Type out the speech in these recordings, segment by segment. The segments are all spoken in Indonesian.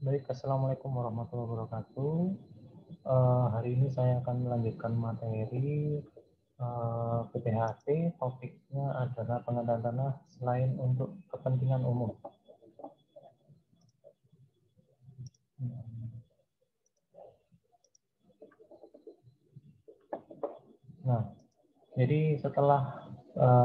Baik, Assalamualaikum warahmatullahi wabarakatuh. Hari ini saya akan melanjutkan materi PPHT. Topiknya adalah pengadaan tanah selain untuk kepentingan umum. Nah, jadi setelah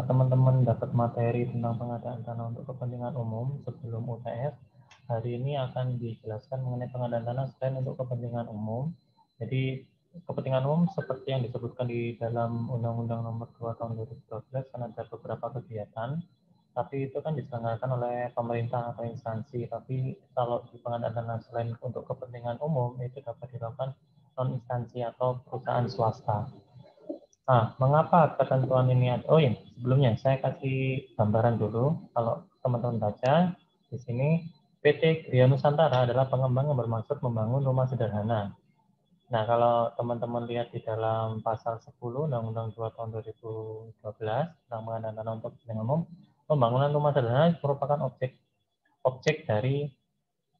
teman-teman dapat materi tentang pengadaan tanah untuk kepentingan umum sebelum UTS, hari ini akan dijelaskan mengenai pengadaan tanah selain untuk kepentingan umum. Jadi kepentingan umum seperti yang disebutkan di dalam Undang-Undang Nomor 2 Tahun 2012 kan ada beberapa kegiatan, tapi itu kan diselenggarakan oleh pemerintah atau instansi. Tapi kalau di pengadaan tanah selain untuk kepentingan umum itu dapat dilakukan non instansi atau perusahaan swasta. Nah, mengapa ketentuan ini ada? Oh iya, sebelumnya saya kasih gambaran dulu. Kalau teman-teman baca di sini, PT Gria Nusantara adalah pengembang yang bermaksud membangun rumah sederhana. Nah, kalau teman-teman lihat di dalam pasal 10 Undang-Undang 2 tahun 2012 tentang pengadaan tanah untuk kepentingan umum, pembangunan rumah sederhana merupakan objek dari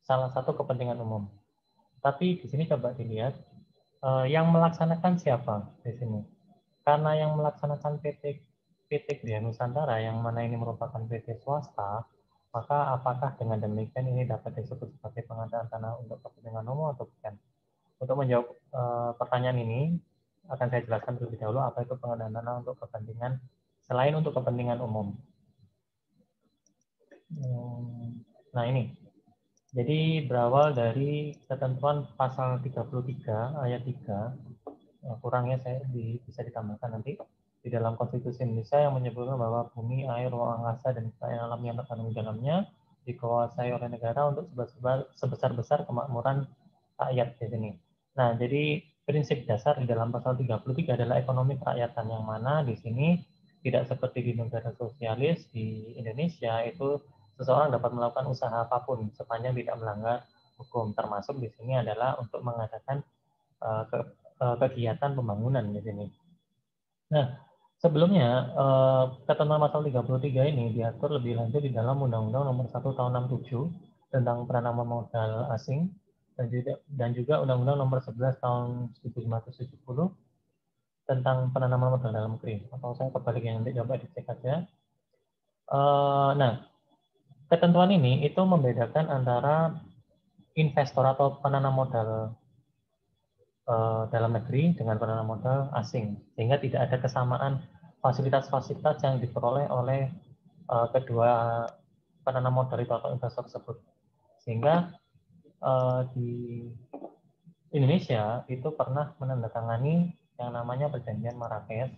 salah satu kepentingan umum. Tapi di sini coba dilihat yang melaksanakan siapa di sini. Karena yang melaksanakan PT Gria Nusantara yang mana ini merupakan PT swasta, maka apakah dengan demikian ini dapat disebut sebagai pengadaan tanah untuk kepentingan umum atau bukan? Untuk menjawab pertanyaan ini, akan saya jelaskan terlebih dahulu apa itu pengadaan tanah untuk kepentingan selain untuk kepentingan umum. Nah ini, jadi berawal dari ketentuan pasal 33 ayat 3, kurangnya saya bisa ditambahkan nanti di dalam Konstitusi Indonesia yang menyebutkan bahwa bumi, air, ruang angkasa, dan kekayaan alam yang terkandung di dalamnya dikuasai oleh negara untuk sebesar-besar kemakmuran rakyat di sini. Nah, jadi prinsip dasar di dalam pasal 33 adalah ekonomi kerakyatan yang mana di sini tidak seperti di negara sosialis di Indonesia itu seseorang dapat melakukan usaha apapun sepanjang tidak melanggar hukum, termasuk di sini adalah untuk mengadakan kegiatan pembangunan di sini. Nah, sebelumnya ketentuan pasal 33 ini diatur lebih lanjut di dalam Undang-Undang Nomor 1 Tahun 67 tentang penanaman modal asing dan juga Undang-Undang Nomor 11 Tahun 1970 tentang penanaman modal dalam negeri. Atau saya kebalik, nanti coba dicek aja. Nah, ketentuan ini itu membedakan antara investor atau penanam modal dalam negeri dengan penanam modal asing, sehingga tidak ada kesamaan fasilitas-fasilitas yang diperoleh oleh kedua penanam modal itu atau investor tersebut. Sehingga di Indonesia itu pernah menandatangani yang namanya Perjanjian Marrakesh,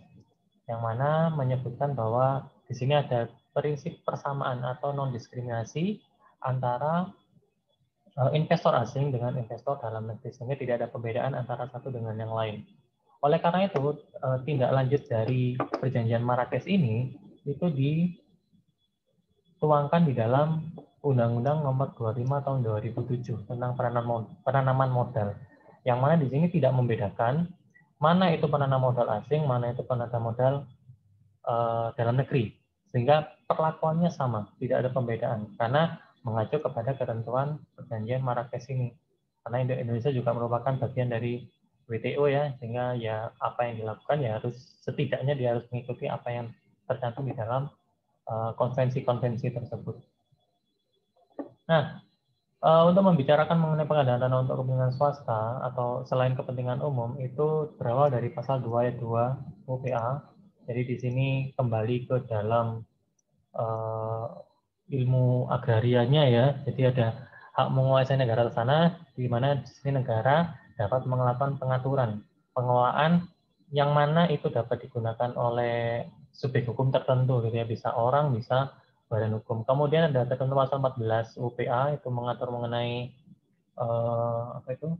yang mana menyebutkan bahwa di sini ada prinsip persamaan atau non-diskriminasi antara investor asing dengan investor dalam negeri, sehingga tidak ada perbedaan antara satu dengan yang lain. Oleh karena itu, tindak lanjut dari Perjanjian Marrakesh ini itu dituangkan di dalam Undang-Undang Nomor 25 Tahun 2007 tentang penanaman modal, yang mana di sini tidak membedakan mana itu penanam modal asing, mana itu penanam modal dalam negeri, sehingga perlakuannya sama, tidak ada pembedaan, karena mengacu kepada ketentuan Perjanjian Marrakesh ini. Karena Indonesia juga merupakan bagian dari WTO ya, sehingga ya apa yang dilakukan ya harus setidaknya dia harus mengikuti apa yang tercantum di dalam konvensi-konvensi tersebut. Nah, untuk membicarakan mengenai pengadaan tanah untuk kepentingan swasta atau selain kepentingan umum itu berawal dari pasal 2 ayat 2 UPA. Jadi di sini kembali ke dalam ilmu agrarianya ya. Jadi ada hak menguasai negara di sana, di mana di sini negara dapat melakukan pengaturan pengelolaan yang mana itu dapat digunakan oleh subjek hukum tertentu, gitu ya, bisa orang, bisa badan hukum. Kemudian ada ketentuan pasal 14 UPA itu mengatur mengenai apa itu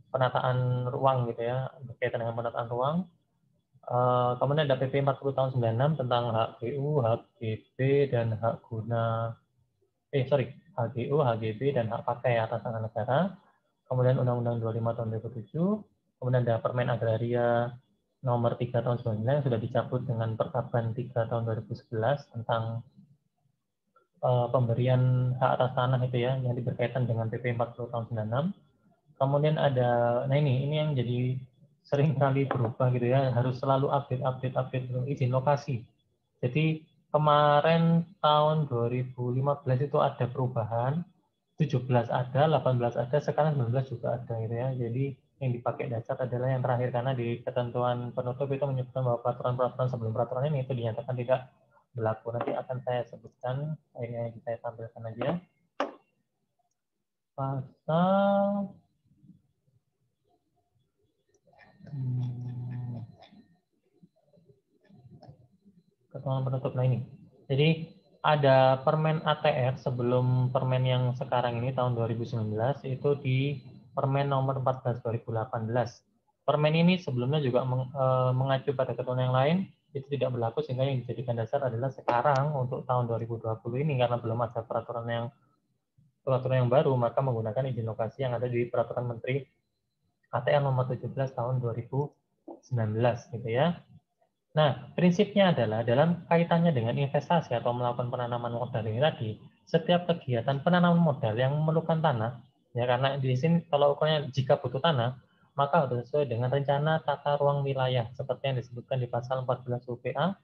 penataan ruang, gitu ya, berkaitan dengan penataan ruang. Kemudian ada PP 40 tahun 96 tentang hak GU, hak GB, dan hak guna HGU, HGB, dan hak pakai atas tanah negara. Kemudian Undang-Undang 25 tahun 2007. Kemudian ada Permen Agraria nomor 3 tahun 99 yang sudah dicabut dengan Perkaban 3 tahun 2011 tentang pemberian hak atas tanah itu ya, yang berkaitan dengan PP 40 tahun 96. Kemudian ada, nah ini yang jadi sering kali berubah gitu ya, harus selalu update izin lokasi. Jadi kemarin tahun 2015 itu ada perubahan, 17 ada, 18 ada, sekarang 19 juga ada gitu ya. Jadi yang dipakai dasar adalah yang terakhir karena di ketentuan penutup itu menyebutkan bahwa peraturan-peraturan sebelum peraturan ini itu dinyatakan tidak berlaku. Nanti akan saya sebutkan, ini saya tampilkan aja. Pasal ketentuan penutup, nah ini. Jadi ada Permen ATR sebelum Permen yang sekarang ini tahun 2019 itu di Permen nomor 14 2018. Permen ini sebelumnya juga mengacu pada ketentuan yang lain, itu tidak berlaku sehingga yang dijadikan dasar adalah sekarang untuk tahun 2020 ini karena belum ada peraturan yang baru, maka menggunakan izin lokasi yang ada di Peraturan Menteri ATR nomor 17 tahun 2019 gitu ya. Nah, prinsipnya adalah dalam kaitannya dengan investasi atau melakukan penanaman modal ini tadi, setiap kegiatan penanaman modal yang memerlukan tanah, ya karena di sini kalau ukurannya jika butuh tanah, maka harus sesuai dengan rencana tata ruang wilayah seperti yang disebutkan di pasal 14 UPA.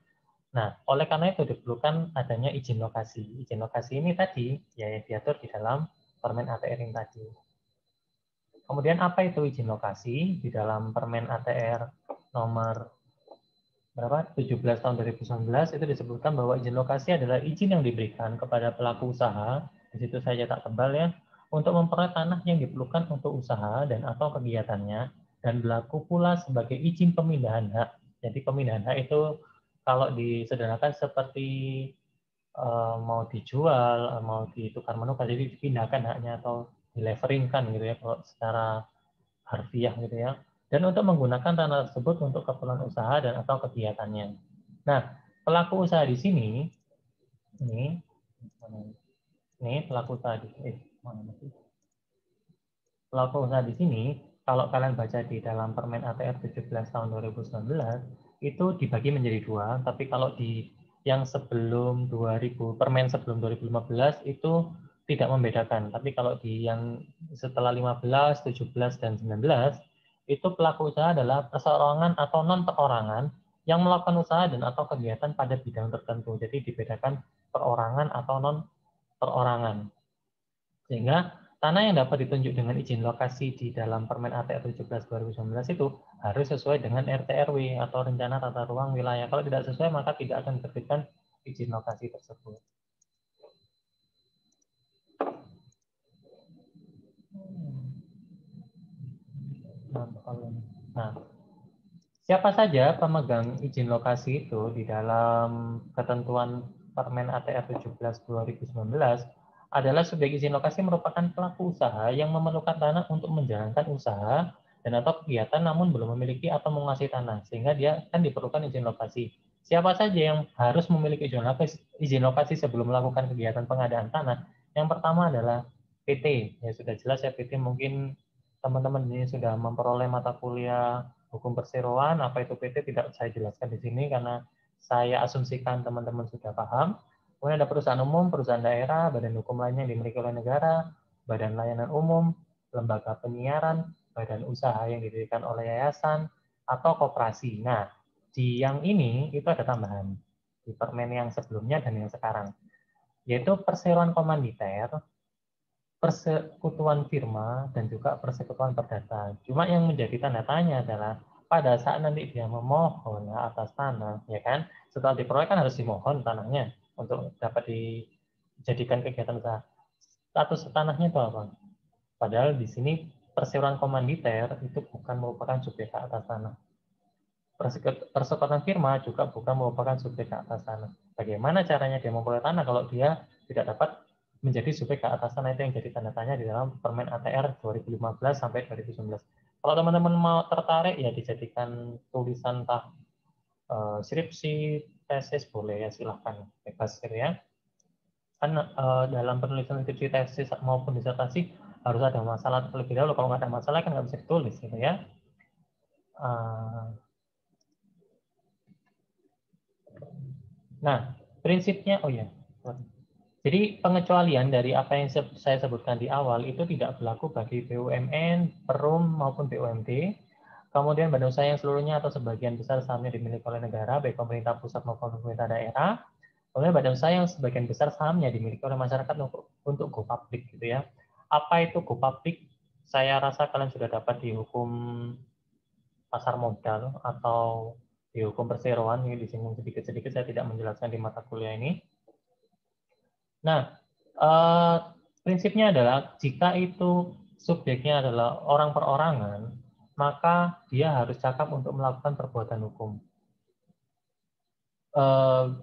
Nah, oleh karena itu diperlukan adanya izin lokasi. Izin lokasi ini tadi ya yang diatur di dalam Permen ATR yang tadi. Kemudian apa itu izin lokasi? Di dalam Permen ATR nomor 17 tahun 2019 itu disebutkan bahwa izin lokasi adalah izin yang diberikan kepada pelaku usaha, di situ saya cetak tebal ya, untuk memperoleh tanah yang diperlukan untuk usaha dan atau kegiatannya, dan berlaku pula sebagai izin pemindahan hak. Jadi pemindahan hak itu kalau disederhanakan seperti mau dijual, mau ditukar menukar, jadi dipindahkan haknya atau dileveringkan gitu ya, kalau secara harfiah gitu ya. Dan untuk menggunakan tanah tersebut untuk keperluan usaha dan atau kegiatannya. Nah, pelaku usaha di sini, ini pelaku usaha di sini, pelaku usaha di sini, kalau kalian baca di dalam Permen ATR 17 tahun 2019, itu dibagi menjadi dua, tapi kalau di yang sebelum 2000, Permen sebelum 2015 itu tidak membedakan. Tapi kalau di yang setelah 15, 17, dan 19, itu pelaku usaha adalah perseorangan atau non-perorangan yang melakukan usaha dan atau kegiatan pada bidang tertentu. Jadi dibedakan perorangan atau non-perorangan. Sehingga tanah yang dapat ditunjuk dengan izin lokasi di dalam Permen ATR 17 2019 itu harus sesuai dengan RT/RW atau rencana tata ruang wilayah. Kalau tidak sesuai maka tidak akan diterbitkan izin lokasi tersebut. Nah, siapa saja pemegang izin lokasi itu di dalam ketentuan Permen ATR 17 2019 adalah subjek izin lokasi merupakan pelaku usaha yang memerlukan tanah untuk menjalankan usaha dan atau kegiatan namun belum memiliki atau menguasai tanah sehingga dia kan diperlukan izin lokasi. Siapa saja yang harus memiliki izin lokasi sebelum melakukan kegiatan pengadaan tanah? Yang pertama adalah PT. Ya sudah jelas ya PT, mungkin teman-teman ini sudah memperoleh mata kuliah hukum perseroan, apa itu PT tidak saya jelaskan di sini karena saya asumsikan teman-teman sudah paham. Kemudian ada perusahaan umum, perusahaan daerah, badan hukum lainnya yang dimiliki oleh negara, badan layanan umum, lembaga penyiaran, badan usaha yang didirikan oleh yayasan, atau koperasi. Nah, di yang ini itu ada tambahan di Permen yang sebelumnya dan yang sekarang, yaitu perseroan komanditer, persekutuan firma, dan juga persekutuan perdata. Cuma yang menjadi tanda tanya adalah pada saat nanti dia memohon atas tanah, ya kan, setelah diperoleh kan harus dimohon tanahnya untuk dapat dijadikan kegiatan usaha. Status tanahnya itu apa? Padahal di sini perseroan komanditer itu bukan merupakan subjek hak atas tanah. Persekutuan firma juga bukan merupakan subjek hak atas tanah. Bagaimana caranya dia memperoleh tanah kalau dia tidak dapat menjadi subjek hak atas tanah? Itu yang jadi tanda tanya di dalam Permen ATR 2015 sampai 2019. Kalau teman-teman mau tertarik ya dijadikan tulisan entah skripsi, tesis boleh ya, silahkan bebas gitu ya. Kan dalam penulisan skripsi, tesis maupun disertasi harus ada masalah terlebih dahulu. Kalau nggak ada masalah kan nggak bisa ditulis gitu ya. Nah, prinsipnya, oh ya, Jadi pengecualian dari apa yang saya sebutkan di awal itu tidak berlaku bagi BUMN, Perum maupun BUMD. Kemudian badan usaha yang seluruhnya atau sebagian besar sahamnya dimiliki oleh negara, baik pemerintah pusat maupun pemerintah daerah. Kemudian badan usaha yang sebagian besar sahamnya dimiliki oleh masyarakat untuk go public gitu ya. Apa itu go public? Saya rasa kalian sudah dapat di hukum pasar modal atau di hukum perseroan, ini disinggung sedikit-sedikit, saya tidak menjelaskan di mata kuliah ini. Nah, prinsipnya adalah jika itu subjeknya adalah orang perorangan, maka dia harus cakap untuk melakukan perbuatan hukum.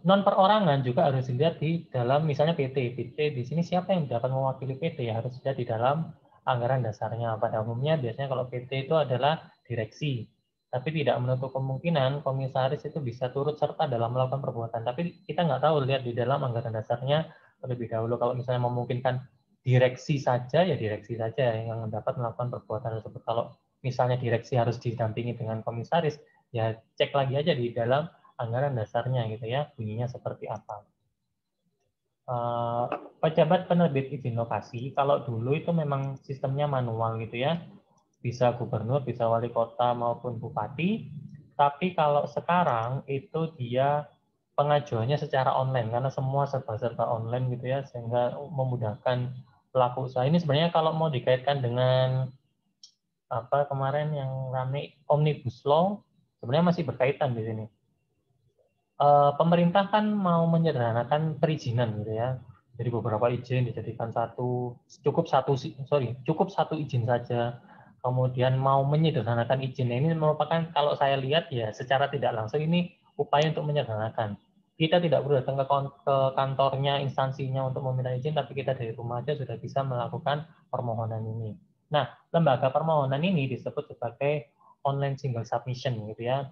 Non perorangan juga harus dilihat di dalam misalnya PT. PT di sini siapa yang dapat mewakili PT ya harus dilihat di dalam anggaran dasarnya. Pada umumnya biasanya kalau PT itu adalah direksi, tapi tidak menutup kemungkinan komisaris itu bisa turut serta dalam melakukan perbuatan. Tapi kita nggak tahu, lihat di dalam anggaran dasarnya terlebih dahulu. Kalau misalnya memungkinkan direksi saja, ya direksi saja yang dapat melakukan perbuatan tersebut. Kalau misalnya direksi harus didampingi dengan komisaris, ya cek lagi aja di dalam anggaran dasarnya gitu ya, bunyinya seperti apa. Pejabat penerbit izin lokasi, kalau dulu itu memang sistemnya manual gitu ya, bisa gubernur, bisa wali kota maupun bupati, tapi kalau sekarang itu dia pengajuannya secara online, karena semua serba-serba online gitu ya, sehingga memudahkan pelaku usaha. Ini sebenarnya kalau mau dikaitkan dengan apa kemarin yang rame Omnibus Law, sebenarnya masih berkaitan di sini. Pemerintah kan mau menyederhanakan perizinan gitu ya. Jadi beberapa izin dijadikan cukup satu izin saja. Kemudian mau menyederhanakan izin. Ini merupakan kalau saya lihat ya secara tidak langsung ini upaya untuk menyederhanakan. Kita tidak perlu datang ke kantornya, instansinya untuk meminta izin, tapi kita dari rumah aja sudah bisa melakukan permohonan ini. Nah, lembaga permohonan ini disebut sebagai online single submission gitu ya.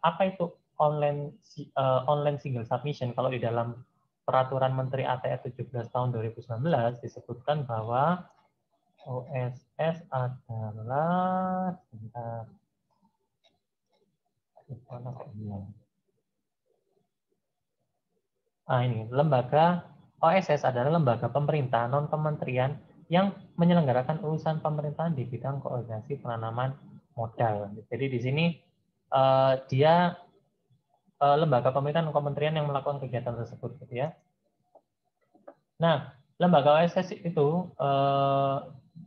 Apa itu online single submission? Kalau di dalam peraturan Menteri ATR 17 tahun 2019 disebutkan bahwa OSS adalah ini lembaga OSS adalah lembaga pemerintah non kementerian yang menyelenggarakan urusan pemerintahan di bidang koordinasi penanaman modal. Jadi di sini dia lembaga pemerintah non kementerian yang melakukan kegiatan tersebut gitu ya. Nah, lembaga OSS itu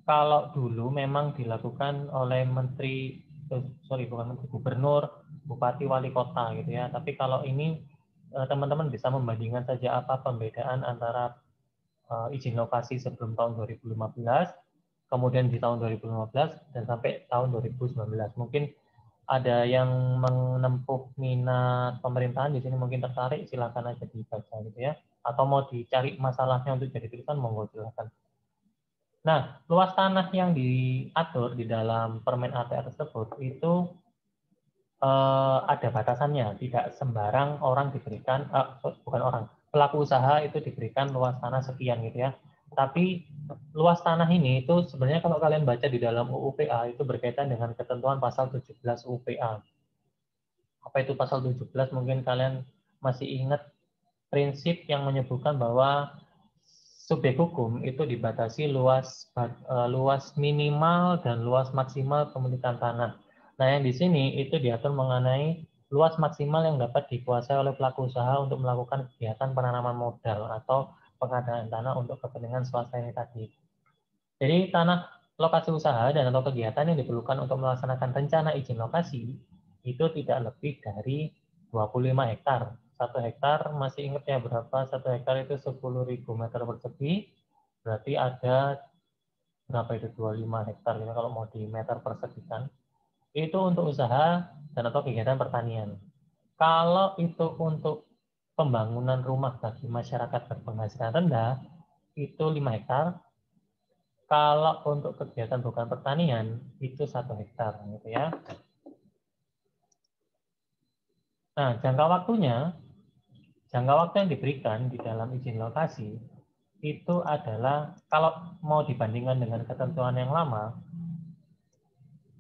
kalau dulu memang dilakukan oleh bukan menteri, gubernur, bupati, wali kota gitu ya. Tapi kalau ini teman-teman bisa membandingkan saja apa pembedaan antara izin lokasi sebelum tahun 2015, kemudian di tahun 2015 dan sampai tahun 2019. Mungkin ada yang menempuh minat pemerintahan di sini mungkin tertarik, silakan aja dibaca gitu ya. Atau mau dicari masalahnya untuk jadi tulisan, monggo silakan. Nah, luas tanah yang diatur di dalam Permen ATR tersebut itu ada batasannya. Tidak sembarang orang diberikan, bukan orang, pelaku usaha itu diberikan luas tanah sekian gitu ya. Tapi luas tanah ini itu sebenarnya kalau kalian baca di dalam UU PA itu berkaitan dengan ketentuan pasal 17 UU PA. Apa itu pasal 17? Mungkin kalian masih ingat prinsip yang menyebutkan bahwa subjek hukum itu dibatasi luas minimal dan luas maksimal pemilikan tanah. Nah, yang di sini itu diatur mengenai luas maksimal yang dapat dikuasai oleh pelaku usaha untuk melakukan kegiatan penanaman modal atau pengadaan tanah untuk kepentingan swasta ini tadi. Jadi tanah lokasi usaha dan atau kegiatan yang diperlukan untuk melaksanakan rencana izin lokasi itu tidak lebih dari 25 hektar. 1 hektar masih ingat ya berapa? 1 hektar itu 10.000 meter persegi. Berarti ada berapa itu 25 hektar ya kalau mau di meter persegi kan. Itu untuk usaha dan atau kegiatan pertanian. Kalau itu untuk pembangunan rumah bagi masyarakat berpenghasilan rendah itu 5 hektar. Kalau untuk kegiatan bukan pertanian itu 1 hektar gitu ya. Nah, jangka waktu yang diberikan di dalam izin lokasi itu adalah kalau mau dibandingkan dengan ketentuan yang lama,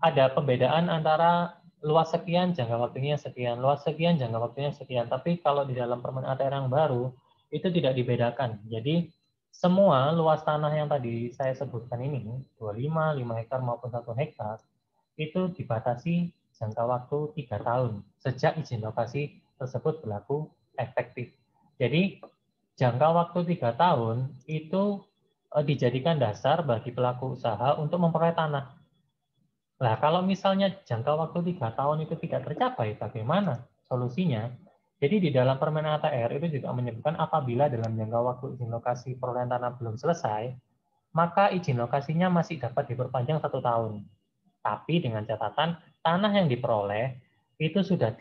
ada pembedaan antara luas sekian, jangka waktunya sekian, luas sekian, jangka waktunya sekian. Tapi kalau di dalam Permen ATR yang baru, itu tidak dibedakan. Jadi semua luas tanah yang tadi saya sebutkan ini, 25, 5 hektar maupun 1 hektar, itu dibatasi jangka waktu 3 tahun sejak izin lokasi tersebut berlaku efektif. Jadi jangka waktu 3 tahun itu dijadikan dasar bagi pelaku usaha untuk memperoleh tanah. Nah, kalau misalnya jangka waktu 3 tahun itu tidak tercapai, bagaimana solusinya? Jadi di dalam Permen ATR itu juga menyebutkan apabila dalam jangka waktu izin lokasi perolehan tanah belum selesai, maka izin lokasinya masih dapat diperpanjang 1 tahun. Tapi dengan catatan tanah yang diperoleh itu sudah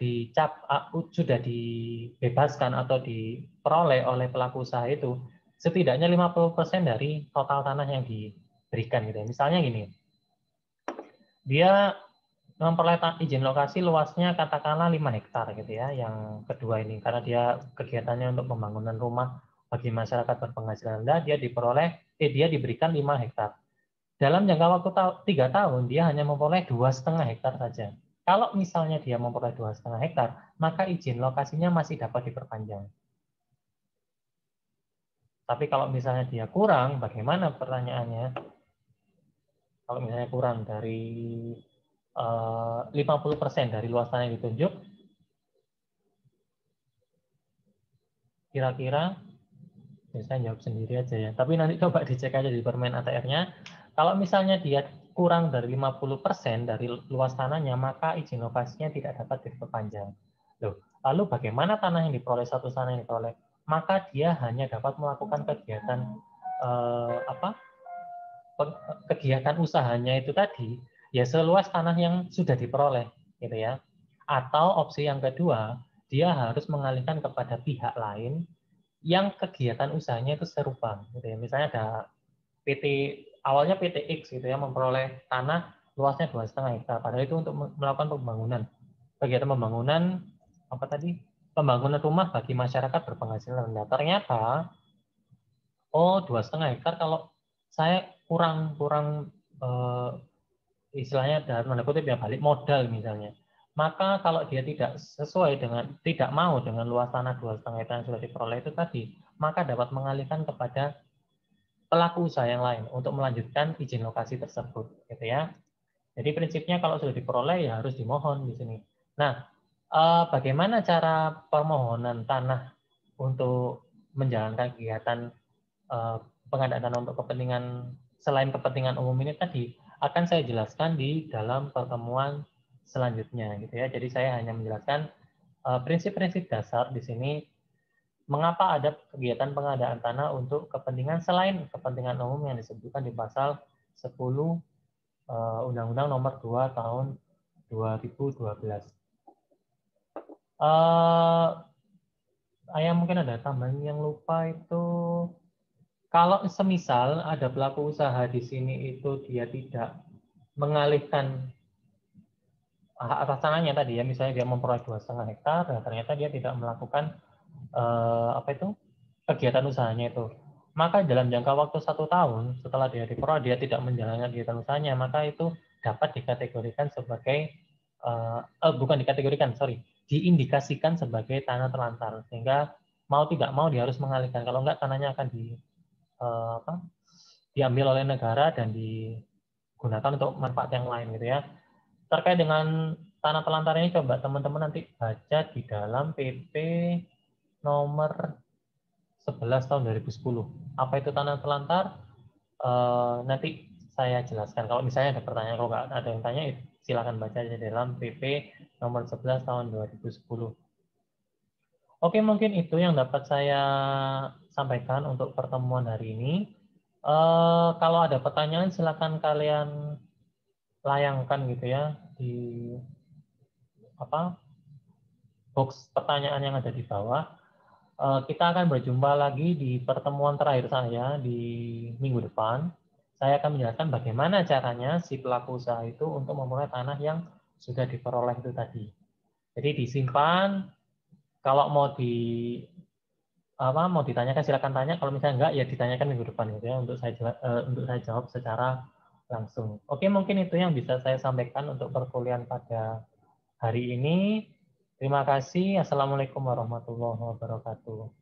dibebaskan atau diperoleh oleh pelaku usaha itu setidaknya 50% dari total tanah yang diberikan gitu. Misalnya gini, dia memperoleh izin lokasi luasnya katakanlah 5 hektar gitu ya, yang kedua ini karena dia kegiatannya untuk pembangunan rumah bagi masyarakat berpenghasilan rendah, dia diberikan 5 hektar. Dalam jangka waktu 3 tahun dia hanya memperoleh 2,5 hektar saja. Kalau misalnya dia memperoleh 2,5 hektar, maka izin lokasinya masih dapat diperpanjang. Tapi kalau misalnya dia kurang, bagaimana pertanyaannya? Kalau misalnya kurang dari 50% dari luas tanah yang ditunjuk, kira-kira, saya jawab sendiri aja ya. Tapi nanti coba dicek aja di Permen ATR-nya. Kalau misalnya dia kurang dari 50% dari luas tanahnya, maka izin lokasinya tidak dapat diperpanjang. Loh, lalu bagaimana tanah yang diperoleh, satu tanah yang diperoleh? Maka dia hanya dapat melakukan kegiatan kegiatan usahanya itu tadi ya seluas tanah yang sudah diperoleh gitu ya. Atau opsi yang kedua, dia harus mengalihkan kepada pihak lain yang kegiatan usahanya itu serupa gitu ya. Misalnya ada PT, awalnya PT X gitu ya, memperoleh tanah luasnya 2,5 hektar, padahal itu untuk melakukan pembangunan, kegiatan pembangunan apa tadi, pembangunan rumah bagi masyarakat berpenghasilan rendah. Ternyata 2,5 hektar kalau saya kurang istilahnya dalam tanda kutip ya balik modal misalnya, maka kalau dia tidak mau dengan luas tanah 2,5 hektar yang sudah diperoleh itu tadi, maka dapat mengalihkan kepada pelaku usaha yang lain untuk melanjutkan izin lokasi tersebut gitu ya. Jadi prinsipnya kalau sudah diperoleh ya harus dimohon di sini. Nah, bagaimana cara permohonan tanah untuk menjalankan kegiatan pengadaan tanah untuk kepentingan selain kepentingan umum ini tadi akan saya jelaskan di dalam pertemuan selanjutnya gitu ya. Jadi saya hanya menjelaskan prinsip-prinsip dasar di sini mengapa ada kegiatan pengadaan tanah untuk kepentingan selain kepentingan umum yang disebutkan di pasal 10 Undang-Undang Nomor 2 Tahun 2012. Saya mungkin ada tambahan yang lupa itu. Kalau semisal ada pelaku usaha di sini itu dia tidak mengalihkan hak atas tanahnya tadi ya, misalnya dia memperoleh 2,5 hektar, dan ternyata dia tidak melakukan kegiatan usahanya itu, maka dalam jangka waktu 1 tahun setelah dia diperoleh dia tidak menjalankan kegiatan usahanya, maka itu dapat dikategorikan sebagai bukan dikategorikan, diindikasikan sebagai tanah terlantar, sehingga mau tidak mau dia harus mengalihkan, kalau enggak tanahnya akan diambil oleh negara dan digunakan untuk manfaat yang lain gitu ya. Terkait dengan tanah telantar ini coba teman-teman nanti baca di dalam PP nomor 11 tahun 2010. Apa itu tanah telantar? Nanti saya jelaskan. Kalau misalnya ada pertanyaan, kalau nggak ada yang tanya, silakan baca aja dalam PP nomor 11 tahun 2010. Oke, mungkin itu yang dapat saya sampaikan untuk pertemuan hari ini. Kalau ada pertanyaan, silakan kalian layangkan gitu ya di box pertanyaan yang ada di bawah. Kita akan berjumpa lagi di pertemuan terakhir saya di minggu depan. Saya akan menjelaskan bagaimana caranya si pelaku usaha itu untuk memperoleh tanah yang sudah diperoleh itu tadi. Jadi disimpan, kalau mau ditanyakan silakan tanya, kalau misalnya enggak ya ditanyakan minggu depan gitu ya untuk saya jawab secara langsung. Oke, mungkin itu yang bisa saya sampaikan untuk perkuliahan pada hari ini. Terima kasih. Assalamualaikum warahmatullahi wabarakatuh.